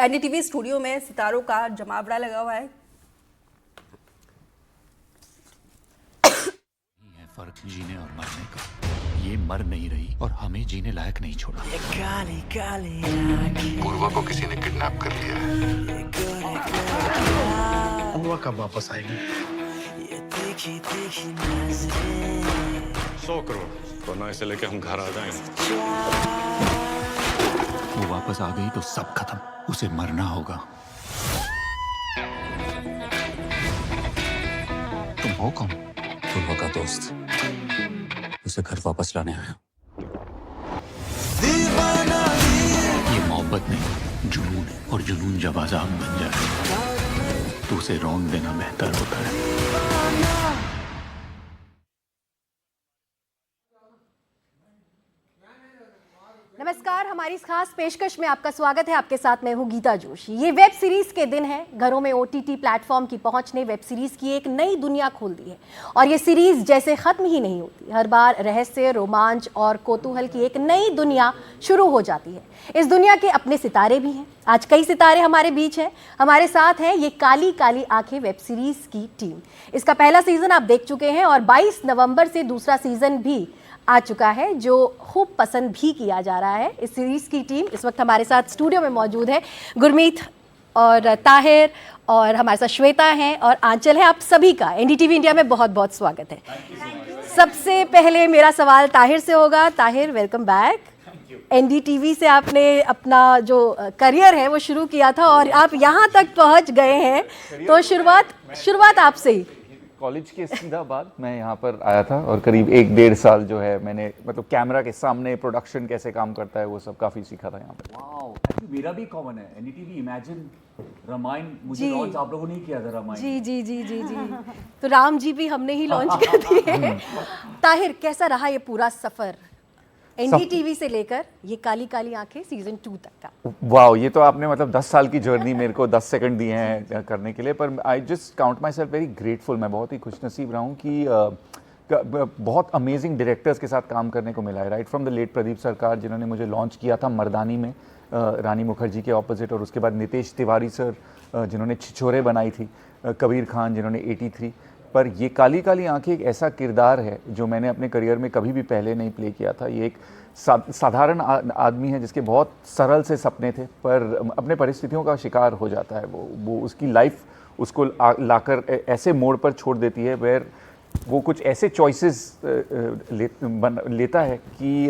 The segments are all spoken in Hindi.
एनडीटीवी स्टूडियो में सितारों का जमावड़ा लगा हुआ है। है फर्क जीने और मरने का। ये मर नहीं रही और हमें जीने लायक नहीं छोड़ा। काली काली पूर्वा को किसी ने किडनैप कर लिया है। पूर्वा कब वापस आएगी? ये देखी देखी नजरें 100 करोड़ वरना इसे लेके हम घर आ जाएंगे। वो वापस आ गई तो सब खत्म। उसे मरना होगा। तुम हो कौन? पूर्वा का दोस्त। उसे घर वापस लाने आया। ये मोहब्बत नहीं, जुनून है। और जुनून जब आजाद बन जाए तो उसे रौंद देना बेहतर होता है। नमस्कार, हमारी इस खास पेशकश में आपका स्वागत है। आपके साथ मैं हूं गीता जोशी। ये वेब सीरीज के दिन है। घरों में ओटीटी प्लेटफॉर्म की पहुंच ने वेब सीरीज की एक नई दुनिया खोल दी है और ये सीरीज जैसे खत्म ही नहीं होती। हर बार रहस्य, रोमांच और कौतूहल की एक नई दुनिया शुरू हो जाती है। इस दुनिया के अपने सितारे भी हैं। आज कई सितारे हमारे बीच हैं। हमारे साथ है ये काली काली आंखें वेब सीरीज की टीम। इसका पहला सीजन आप देख चुके हैं और 22 नवंबर से दूसरा सीजन भी आ चुका है, जो खूब पसंद भी किया जा रहा है। इस सीरीज की टीम इस वक्त हमारे साथ स्टूडियो में मौजूद है। गुरमीत और ताहिर और हमारे साथ श्वेता हैं और आंचल है। आप सभी का एनडीटीवी इंडिया में बहुत बहुत स्वागत है। सबसे पहले मेरा सवाल ताहिर से होगा। Tahir, welcome back. एनडीटीवी से आपने अपना जो करियर है वो शुरू किया था और आप यहाँ तक पहुँच गए हैं, तो शुरुआत आपसे ही। कॉलेज के सीधा बाद मैं यहाँ पर आया था और करीब 1-1.5 साल जो है मैंने मतलब कैमरा के सामने प्रोडक्शन कैसे काम करता है वो सब काफ़ी सीखा था यहाँ पर। वाओ, एक्चुअली मेरा भी कॉमन है। एनडीटीवी इमेजिन रामायण मुझे लॉन्च आप लोगों ने ही किया था। रामायण जी जी जी जी जी तो राम जी भी हमने ही लॉन्च कर दिए। ताहिर, कैसा रहा ये पूरा सफर एनडीटीवी से लेकर ये काली काली आंखें सीजन 2 तक का? वाओ, ये तो आपने मतलब 10 साल की जर्नी मेरे को 10 सेकंड दिए हैं करने के लिए, पर I just count my self very grateful. मैं बहुत ही खुशनसीब रहा हूँ कि बहुत अमेजिंग डायरेक्टर्स के साथ काम करने को मिला है। Right from the late Pradeep Sarkar, जिन्होंने मुझे लॉन्च किया था मर्दानी में रानी मुखर्जी के ऑपोजिट, और उसके बाद नितेश तिवारी सर जिन्होंने छिछोरे बनाई थी, कबीर खान जिन्होंने 83। पर ये काली काली आंखें एक ऐसा किरदार है जो मैंने अपने करियर में कभी भी पहले नहीं प्ले किया था। ये एक साधारण आदमी है जिसके बहुत सरल से सपने थे, पर अपने परिस्थितियों का शिकार हो जाता है। वो उसकी लाइफ उसको लाकर ऐसे मोड़ पर छोड़ देती है वेयर वो कुछ ऐसे चॉइसेस लेता है कि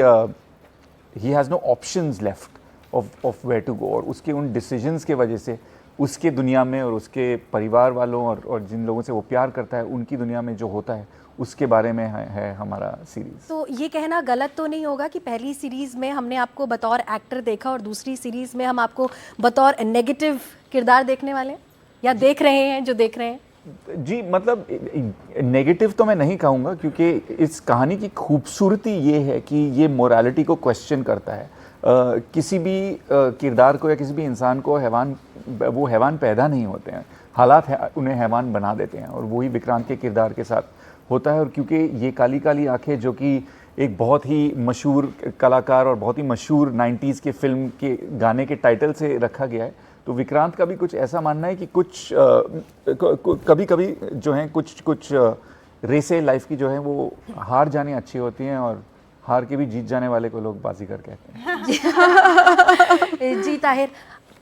he has no options left of where to go, और उसके उन डिसीजंस के वजह से उसके दुनिया में और उसके परिवार वालों और जिन लोगों से वो प्यार करता है उनकी दुनिया में जो होता है उसके बारे में है हमारा सीरीज़। तो ये कहना गलत तो नहीं होगा कि पहली सीरीज़ में हमने आपको बतौर एक्टर देखा और दूसरी सीरीज़ में हम आपको बतौर नेगेटिव किरदार देखने वाले हैं या देख रहे हैं जो देख रहे हैं? जी, मतलब नेगेटिव तो मैं नहीं कहूँगा, क्योंकि इस कहानी की खूबसूरती ये है कि ये मोरालिटी को क्वेश्चन करता है। किसी भी किरदार को या किसी भी इंसान को वो हैवान पैदा नहीं होते हैं, हालात उन्हें हैवान बना देते हैं, और वही विक्रांत के किरदार के साथ होता है। और क्योंकि ये काली काली आंखें जो कि एक बहुत ही मशहूर कलाकार और बहुत ही मशहूर 90s के फिल्म के गाने के टाइटल से रखा गया है, तो विक्रांत का भी कुछ ऐसा मानना है कि कुछ कभी कभी जो है कुछ रेसें लाइफ की जो है वो हार जानी अच्छी होती हैं, और हार के भी जीत जाने वाले को लोग बाजीगर कहते हैं। जी ताहिर,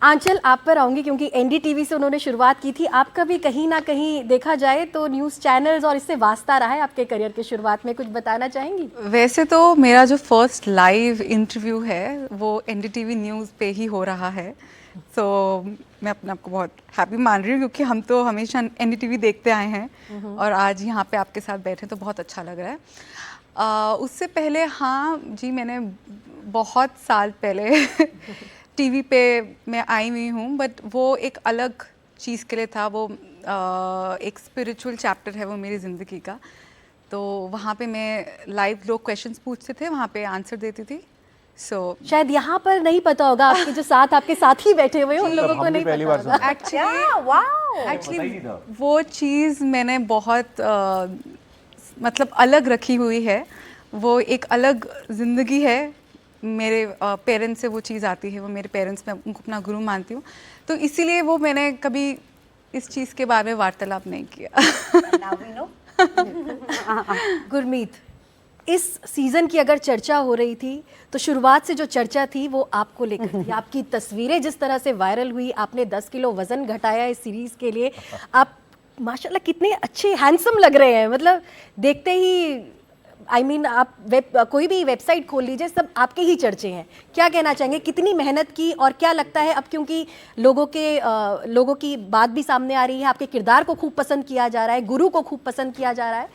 आंचल आप पर आऊंगी क्योंकि एनडीटीवी से उन्होंने शुरुआत की थी। आपका भी कहीं ना कहीं देखा जाए तो न्यूज़ चैनल्स और इससे वास्ता रहा है आपके करियर के शुरुआत में, कुछ बताना चाहेंगी? वैसे तो मेरा जो फर्स्ट लाइव इंटरव्यू है वो एनडीटीवी न्यूज़ पे ही हो रहा है, तो मैं अपने आप को बहुत हैप्पी मान रही हूँ क्योंकि हम तो हमेशा एनडीटीवी देखते आए हैं और आज यहाँ पे आपके साथ बैठे तो बहुत अच्छा लग रहा है। उससे पहले हाँ जी, मैंने बहुत साल पहले टीवी पे मैं आई हुई हूँ, बट वो एक अलग चीज़ के लिए था। वो एक स्पिरिचुअल चैप्टर है वो मेरी ज़िंदगी का, तो वहाँ पे मैं लाइव लोग क्वेश्चंस पूछते थे, वहाँ पे आंसर देती थी। शायद यहाँ पर नहीं पता होगा, आपके जो आपके साथी बैठे हुए उन लोगों को नहीं पता होगा। एक्चुअली वो चीज़ मैंने बहुत मतलब अलग रखी हुई है। वो एक अलग ज़िंदगी है मेरे पेरेंट्स से वो चीज़ आती है, वो मेरे पेरेंट्स, मैं उनको अपना गुरु मानती हूँ, तो इसीलिए वो मैंने कभी इस चीज़ के बारे में वार्तालाप नहीं किया। गुरमीत, इस सीज़न की अगर चर्चा हो रही थी तो शुरुआत से जो चर्चा थी वो आपको लेकर थी। आपकी तस्वीरें जिस तरह से वायरल हुई, आपने 10 किलो वज़न घटाया इस सीरीज़ के लिए, आप माशाल्लाह कितने अच्छे हैंडसम लग रहे हैं, मतलब देखते ही आप कोई भी वेबसाइट खोल लीजिए, सब आपके ही चर्चे हैं। क्या कहना चाहेंगे, कितनी मेहनत की और क्या लगता है अब, क्योंकि लोगों की बात भी सामने आ रही है, आपके किरदार को खूब पसंद किया जा रहा है, गुरु को खूब पसंद किया जा रहा है,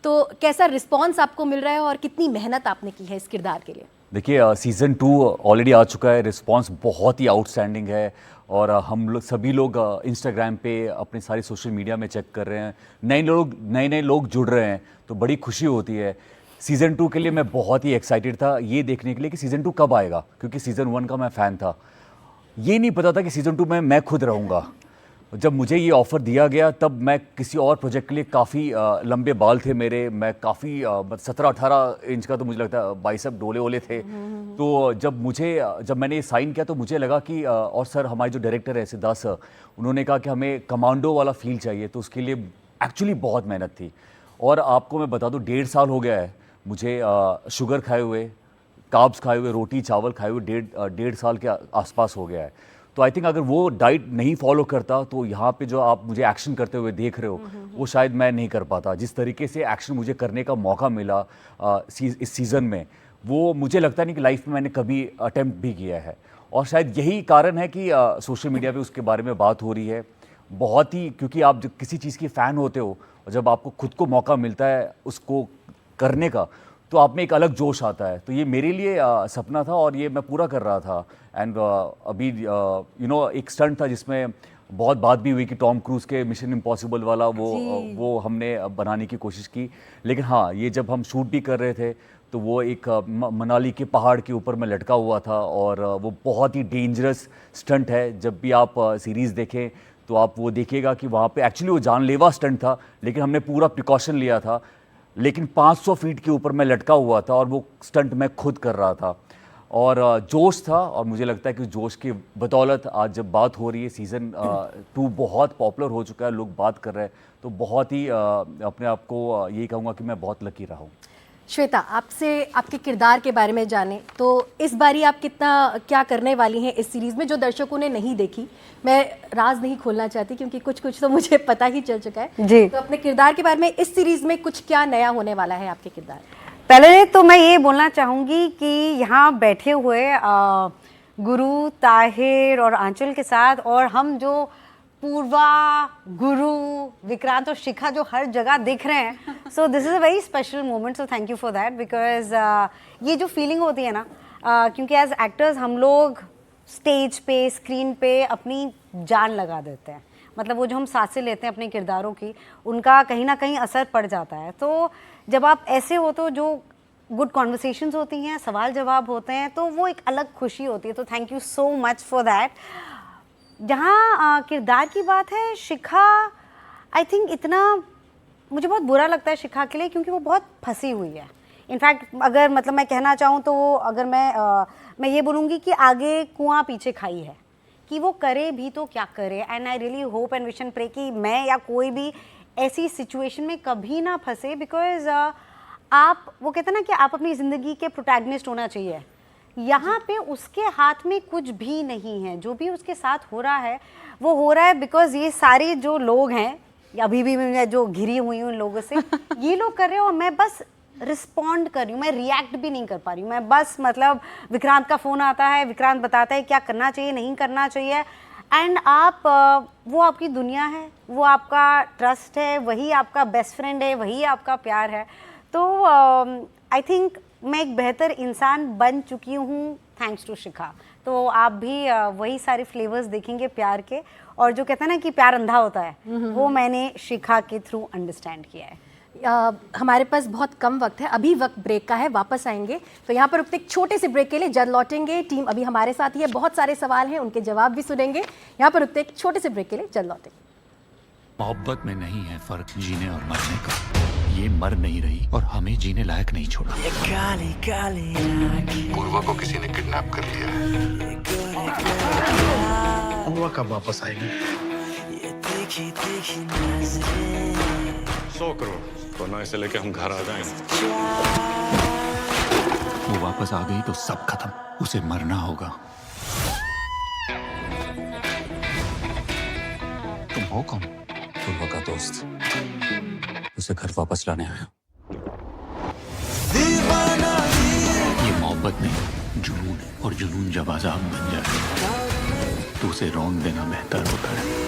तो कैसा रिस्पॉन्स आपको मिल रहा है और कितनी मेहनत आपने की है इस किरदार के लिए? देखिए सीज़न 2 ऑलरेडी आ चुका है, रिस्पांस बहुत ही आउटस्टैंडिंग है और हम लोग सभी लोग इंस्टाग्राम पे अपने सारे सोशल मीडिया में चेक कर रहे हैं, नए लोग जुड़ रहे हैं, तो बड़ी खुशी होती है। सीज़न 2 के लिए मैं बहुत ही एक्साइटेड था ये देखने के लिए कि सीज़न 2 कब आएगा, क्योंकि सीज़न 1 का मैं फ़ैन था। ये नहीं पता था कि सीज़न 2 में मैं खुद रहूँगा। जब मुझे ये ऑफ़र दिया गया तब मैं किसी और प्रोजेक्ट के लिए काफ़ी लंबे बाल थे मेरे, मैं काफ़ी 17-18 इंच का, तो मुझे लगता है बाइसेप डोले ओले थे। तो जब मैंने ये साइन किया तो मुझे लगा कि और सर हमारे जो डायरेक्टर है सिद्धार्थ सर, उन्होंने कहा कि हमें कमांडो वाला फील चाहिए, तो उसके लिए एक्चुअली बहुत मेहनत थी। और आपको मैं बता दूं 1.5 साल हो गया है मुझे शुगर खाए हुए, कार्ब्स खाए हुए, रोटी चावल खाए हुए 1.5 साल के आसपास हो गया है। तो आई थिंक अगर वो डाइट नहीं फॉलो करता तो यहाँ पे जो आप मुझे एक्शन करते हुए देख रहे हो वो शायद मैं नहीं कर पाता। जिस तरीके से एक्शन मुझे करने का मौका मिला इस सीज़न में, वो मुझे लगता नहीं कि लाइफ में मैंने कभी अटेम्प्ट भी किया है। और शायद यही कारण है कि सोशल मीडिया पे उसके बारे में बात हो रही है बहुत ही, क्योंकि आप जब किसी चीज़ की फ़ैन होते हो और जब आपको खुद को मौका मिलता है उसको करने का, तो आप में एक अलग जोश आता है। तो ये मेरे लिए सपना था और ये मैं पूरा कर रहा था। एंड अभी एक स्टंट था जिसमें बहुत बात भी हुई कि टॉम क्रूज़ के मिशन इम्पॉसिबल वाला वो हमने बनाने की कोशिश की। लेकिन हाँ, ये जब हम शूट भी कर रहे थे तो वो एक मनाली के पहाड़ के ऊपर मैं लटका हुआ था और वो बहुत ही डेंजरस स्टंट है। जब भी आप सीरीज़ देखें तो आप वो देखिएगा कि वहाँ पे एक्चुअली वो जानलेवा स्टंट था, लेकिन हमने पूरा प्रिकॉशन लिया था। लेकिन 500 फीट के ऊपर मैं लटका हुआ था और वो स्टंट मैं खुद कर रहा था और जोश था। और मुझे लगता है कि जोश की बदौलत आज जब बात हो रही है, सीज़न 2 बहुत पॉपुलर हो चुका है, लोग बात कर रहे हैं, तो बहुत ही अपने आप को यही कहूँगा कि मैं बहुत लकी रहा हूँ। श्वेता, आपसे आपके किरदार के बारे में जाने तो इस बारी आप क्या करने वाली हैं इस सीरीज़ में जो दर्शकों ने नहीं देखी? मैं राज नहीं खोलना चाहती क्योंकि कुछ तो मुझे पता ही चल चुका है जी। तो अपने किरदार के बारे में इस सीरीज़ में कुछ क्या नया होने वाला है आपके किरदार? पहले तो मैं ये बोलना चाहूँगी कि यहाँ बैठे हुए गुरु, ताहिर और आंचल के साथ, और हम जो पूर्वा, गुरु, विक्रांत और शिखा जो हर जगह दिख रहे हैं, so this is a very special moment, so thank you for that. Because ये जो फीलिंग होती है ना, क्योंकि एज एक्टर्स हम लोग स्टेज पे, स्क्रीन पे अपनी जान लगा देते हैं, मतलब वो जो हम सांसें लेते हैं अपने किरदारों की, उनका कहीं ना कहीं असर पड़ जाता है। तो जब आप ऐसे हो तो जो गुड कॉन्वर्सेशंस होती हैं, सवाल जवाब होते हैं, तो वो एक अलग खुशी होती है। तो thank you so much for that. जहाँ किरदार की बात है, शिखा आई थिंक इतना मुझे बहुत बुरा लगता है शिखा के लिए, क्योंकि वो बहुत फंसी हुई है। इनफैक्ट अगर मतलब मैं कहना चाहूँ तो अगर मैं ये बोलूँगी कि आगे कुआं पीछे खाई है, कि वो करे भी तो क्या करे। And I really hope and wish and pray कि मैं या कोई भी ऐसी सिचुएशन में कभी ना फंसे। बिकॉज आप वो कहते हैं ना कि आप अपनी ज़िंदगी के प्रोटैगनिस्ट होना चाहिए। यहाँ पे उसके हाथ में कुछ भी नहीं है, जो भी उसके साथ हो रहा है वो हो रहा है बिकॉज ये सारे जो लोग हैं, अभी भी मैं जो घिरी हुई हूँ लोगों से, ये लोग कर रहे हो और मैं बस रिस्पॉन्ड कर रही हूँ, मैं रिएक्ट भी नहीं कर पा रही हूँ। मैं बस मतलब विक्रांत का फ़ोन आता है, विक्रांत बताता है क्या करना चाहिए नहीं करना चाहिए, एंड आप वो आपकी दुनिया है, वो आपका ट्रस्ट है, वही आपका बेस्ट फ्रेंड है, वही आपका प्यार है। तो आई थिंक मैं एक बेहतर इंसान बन चुकी हूँ थैंक्स टू शिखा। तो आप भी वही सारे फ्लेवर्स देखेंगे प्यार के, और जो कहते हैं ना कि प्यार अंधा होता है, वो मैंने शिखा के थ्रू अंडरस्टैंड किया है। हमारे पास बहुत कम वक्त है, अभी वक्त ब्रेक का है, वापस आएंगे तो यहाँ पर रुकते एक छोटे से ब्रेक के लिए, जल्द लौटेंगे। टीम अभी हमारे साथ ही है, बहुत सारे सवाल हैं, उनके जवाब भी सुनेंगे। यहाँ पर रुकते एक छोटे से ब्रेक के लिए, जल्द लौटेंगे। मोहब्बत में नहीं है फर्क जीने और मरने का, ये मर नहीं रही और हमें जीने लायक नहीं छोड़ा। ये काली काली आंखें, पूर्वा को किसी ने किडनैप कर लिया है। ये गोरे गोरे पूर्वा कब वापस आएगी? ये तीखी तीखी नजरें, 100 करोड़ वरना इसे लेके हम घर आ जाएंगे। वो वापस आ गई तो सब खत्म, उसे मरना होगा। तुम हो कौन? पूर्वा का दोस्त, उसे घर वापस लाने आया। ये मोहब्बत नहीं, जुनून है, और जुनून जब आजाद बन जाए तो उसे रौंद देना बेहतर होता है।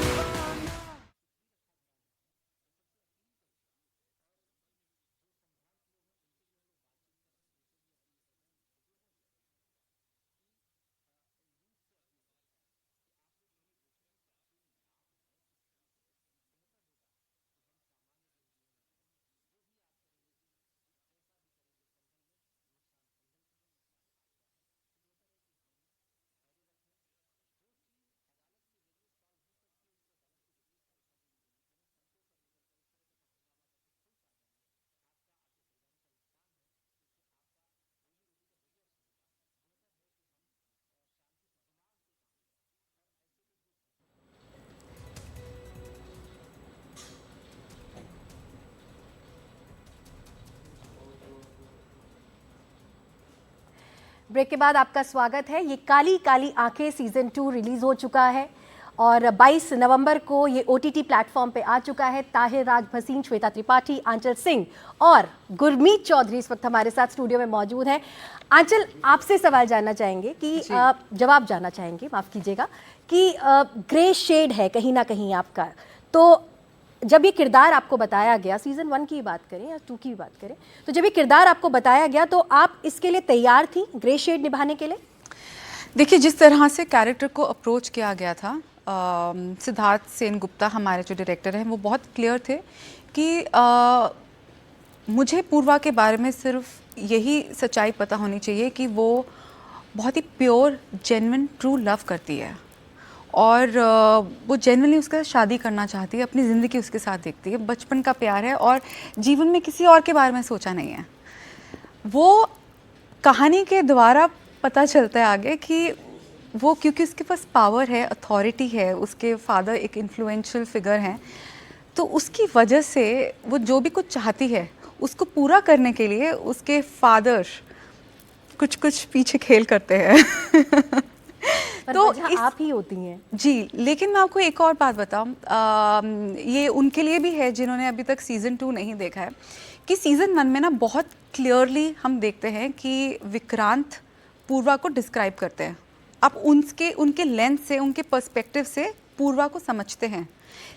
ब्रेक के बाद आपका स्वागत है। ये काली काली आंखें सीजन 2 रिलीज हो चुका है और 22 नवंबर को ये OTT प्लेटफॉर्म पे आ चुका है। ताहिर राज भसीन, श्वेता त्रिपाठी, आंचल सिंह और गुरमीत चौधरी इस वक्त हमारे साथ स्टूडियो में मौजूद हैं। आंचल, आपसे सवाल जानना चाहेंगे कि जवाब जानना चाहेंगे, माफ कीजिएगा, कि ग्रे शेड है कहीं ना कहीं आपका, तो जब ये किरदार आपको बताया गया, सीजन 1 की बात करें या 2 की बात करें, तो जब ये किरदार आपको बताया गया तो आप इसके लिए तैयार थी, ग्रे शेड निभाने के लिए? देखिए, जिस तरह से कैरेक्टर को अप्रोच किया गया था, सिद्धार्थ सेन गुप्ता हमारे जो डायरेक्टर हैं वो बहुत क्लियर थे कि मुझे पूर्वा के बारे में सिर्फ यही सच्चाई पता होनी चाहिए कि वो बहुत ही प्योर, जेन्युइन, ट्रू लव करती है और वो जेन्युइनली उसका शादी करना चाहती है, अपनी ज़िंदगी उसके साथ देखती है, बचपन का प्यार है और जीवन में किसी और के बारे में सोचा नहीं है। वो कहानी के द्वारा पता चलता है आगे कि वो, क्योंकि उसके पास पावर है, अथॉरिटी है, उसके फादर एक इन्फ्लुएंशियल फिगर हैं, तो उसकी वजह से वो जो भी कुछ चाहती है उसको पूरा करने के लिए उसके फादर कुछ कुछ पीछे खेल करते हैं। तो आप ही होती हैं जी। लेकिन मैं आपको एक और बात बताऊं, ये उनके लिए भी है जिन्होंने अभी तक सीज़न 2 नहीं देखा है, कि सीज़न 1 में ना बहुत क्लियरली हम देखते हैं कि विक्रांत पूर्वा को डिस्क्राइब करते हैं। आप उनके लेंस से, उनके पर्सपेक्टिव से पूर्वा को समझते हैं,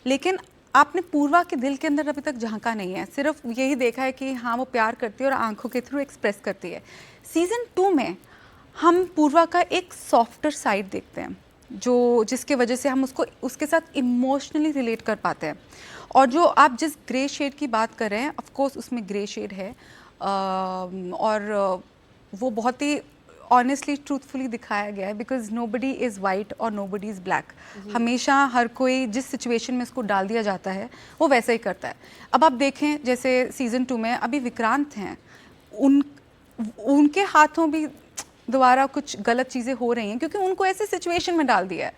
लेकिन आपने पूर्वा के दिल के अंदर अभी तक झांका नहीं है, सिर्फ यही देखा है कि हाँ वो प्यार करती है और आंखों के थ्रू एक्सप्रेस करती है। सीज़न 2 में हम पूर्वा का एक सॉफ्टर साइड देखते हैं, जिसके वजह से हम उसके साथ इमोशनली रिलेट कर पाते हैं। और जो आप जिस ग्रे शेड की बात कर रहे हैं, ऑफ कोर्स उसमें ग्रे शेड है और वो बहुत ही ऑनेस्टली, ट्रूथफुली दिखाया गया है, बिकॉज नोबडी इज़ वाइट और नोबडी इज़ ब्लैक। हमेशा हर कोई जिस सिचुएशन में उसको डाल दिया जाता है वो वैसा ही करता है। अब आप देखें, जैसे सीज़न 2 में अभी विक्रांत हैं, उनके हाथों भी दोबारा कुछ गलत चीज़ें हो रही हैं क्योंकि उनको ऐसे सिचुएशन में डाल दिया है।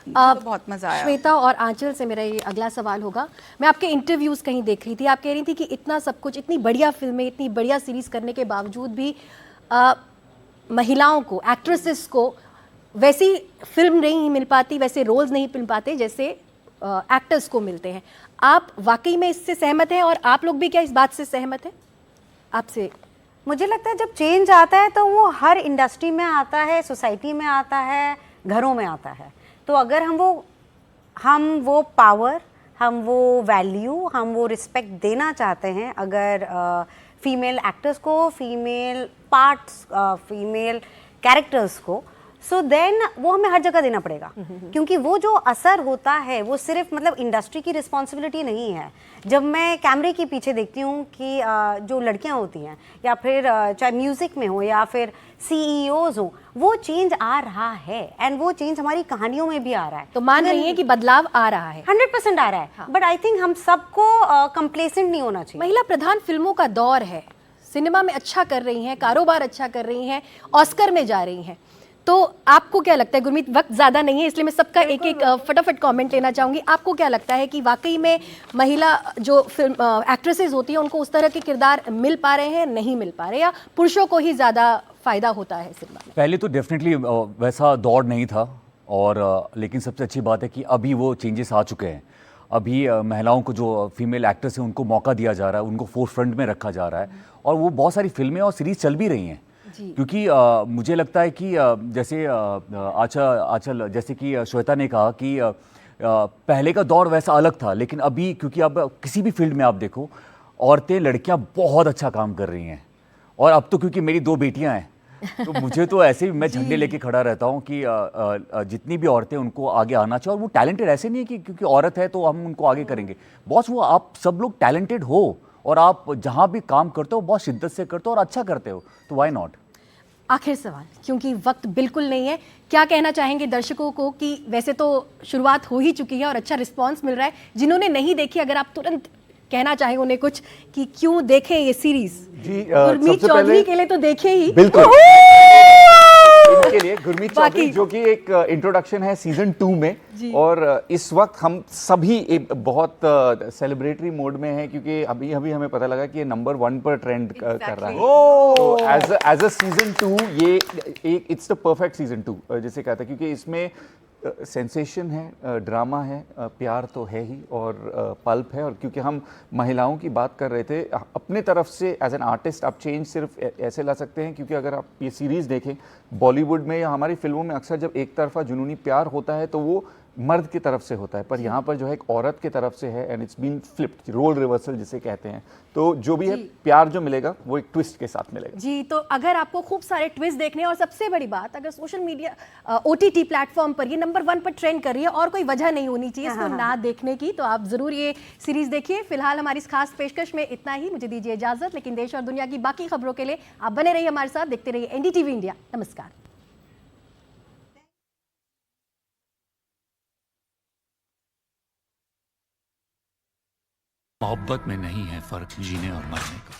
बहुत मज़ा आया। श्वेता और आंचल से मेरा ये अगला सवाल होगा। मैं आपके इंटरव्यूज़ कहीं देख रही थी, आप कह रही थी कि इतना सब कुछ, इतनी बढ़िया फिल्में, इतनी बढ़िया सीरीज़ करने के बावजूद भी महिलाओं को, एक्ट्रेसेस को वैसी फिल्म नहीं मिल पाती, वैसे रोल्स नहीं मिल पाते जैसे एक्टर्स को मिलते हैं। आप वाकई में इससे सहमत हैं और आप लोग भी क्या इस बात से सहमत हैं? आपसे मुझे लगता है जब चेंज आता है तो वो हर इंडस्ट्री में आता है, सोसाइटी में आता है, घरों में आता है। तो अगर हम वो पावर, हम वो वैल्यू, हम वो रिस्पेक्ट देना चाहते हैं, अगर फीमेल एक्टर्स को, फीमेल पार्ट्स, फीमेल कैरेक्टर्स को, सो देन वो हमें हर जगह देना पड़ेगा, क्योंकि वो जो असर होता है वो सिर्फ मतलब इंडस्ट्री की रिस्पॉन्सिबिलिटी नहीं है। जब मैं कैमरे के पीछे देखती हूँ कि जो लड़कियाँ होती हैं या फिर चाहे म्यूज़िक में हो या फिर CEOs हो, वो चेंज आ रहा है एंड वो चेंज हमारी कहानियों में भी आ रहा है। तो मान रही है कि बदलाव आ रहा है, 100% आ रहा है, बट आई थिंक हम सबको कंप्लेसेंट नहीं होना चाहिए। महिला प्रधान फिल्मों का दौर है, सिनेमा में अच्छा कर रही हैं, कारोबार अच्छा कर रही हैं, ऑस्कर में जा रही हैं, तो आपको क्या लगता है गुरमीत, वक्त ज़्यादा नहीं है इसलिए मैं सबका एक एक फटाफट कमेंट लेना चाहूँगी, आपको क्या लगता है कि वाकई में महिला जो फिल्म एक्ट्रेसेस होती हैं उनको उस तरह के किरदार मिल पा रहे हैं, नहीं मिल पा रहे, या पुरुषों को ही ज़्यादा फ़ायदा होता है सिनेमा में? पहले तो डेफिनेटली वैसा दौर नहीं था, और लेकिन सबसे अच्छी बात है कि अभी वो चेंजेस आ चुके हैं। अभी महिलाओं को जो फीमेल एक्टर्स हैं उनको मौका दिया जा रहा है, उनको फोर फ्रंट में रखा जा रहा है, और वो बहुत सारी फिल्में और सीरीज चल भी रही हैं। क्योंकि मुझे लगता है कि जैसे आचल जैसे कि श्वेता ने कहा कि पहले का दौर वैसा अलग था, लेकिन अभी क्योंकि अब किसी भी फील्ड में आप देखो, औरतें लड़कियां बहुत अच्छा काम कर रही हैं। और अब तो क्योंकि मेरी 2 बेटियां हैं तो मुझे तो ऐसे भी मैं झंडे लेके खड़ा रहता हूं कि जितनी भी औरतें उनको आगे आना चाहिए। और वो टैलेंटेड ऐसे नहीं है कि क्योंकि औरत है तो हम उनको आगे करेंगे। बॉस, वो आप सब लोग टैलेंटेड हो और आप जहां भी काम करते हो बहुत शिद्दत से करते हो और अच्छा करते हो, तो व्हाई नॉट। आखिर सवाल, क्योंकि वक्त बिल्कुल नहीं है, क्या कहना चाहेंगे दर्शकों को कि वैसे तो शुरुआत हो ही चुकी है और अच्छा रिस्पांस मिल रहा है, जिन्होंने नहीं देखी अगर आप तुरंत कहना चाहें उन्हें कुछ कि क्यों देखें ये सीरीज? जी, गुरमीत सबसे चौधरी पहले के लिए तो देखे ही। बिल्कुल इनके लिए गुरमीत चौधरी जो कि एक इंट्रोडक्शन है सीजन 2 में, और इस वक्त हम सभी एक बहुत सेलिब्रेटरी मोड में हैं क्योंकि अभी हमें पता लगा कि ये नंबर 1 पर ट्रेंड कर रहा है। तो एज अ सीजन 2 ये एक इट्स द परफेक्ट सीजन 2 जिसे कहते हैं, क्योंकि इसमें सेंसेशन है, ड्रामा है, प्यार तो है ही, और पल्प है। और क्योंकि हम महिलाओं की बात कर रहे थे, अपने तरफ से एज एन आर्टिस्ट आप चेंज सिर्फ ऐसे ला सकते हैं, क्योंकि अगर आप ये सीरीज़ देखें बॉलीवुड में या हमारी फिल्मों में अक्सर जब एक तरफा जुनूनी प्यार होता है तो वो मर्द की तरफ से होता है, पर यहाँ पर जो है एक औरत की तरफ से है, and it's been flipped, role reversal जिसे कहते हैं। तो जो भी है प्यार जो मिलेगा वो एक ट्विस्ट के साथ मिलेगा। जी, तो अगर आपको खूब सारे ट्विस्ट देखने हैं, और सबसे बड़ी बात, अगर सोशल मीडिया OTT प्लेटफॉर्म पर ये नंबर 1 पर ट्रेंड कर रही है और कोई वजह नहीं होनी चाहिए इसको ना देखने की, तो आप जरूर ये सीरीज देखिए। फिलहाल हमारी इस खास पेशकश में इतना ही, मुझे दीजिए इजाजत, लेकिन देश और दुनिया की बाकी खबरों के लिए आप बने रहिए हमारे साथ, देखते रहिए NDTV इंडिया। नमस्कार। मोहब्बत में नहीं है फर्क जीने और मरने का।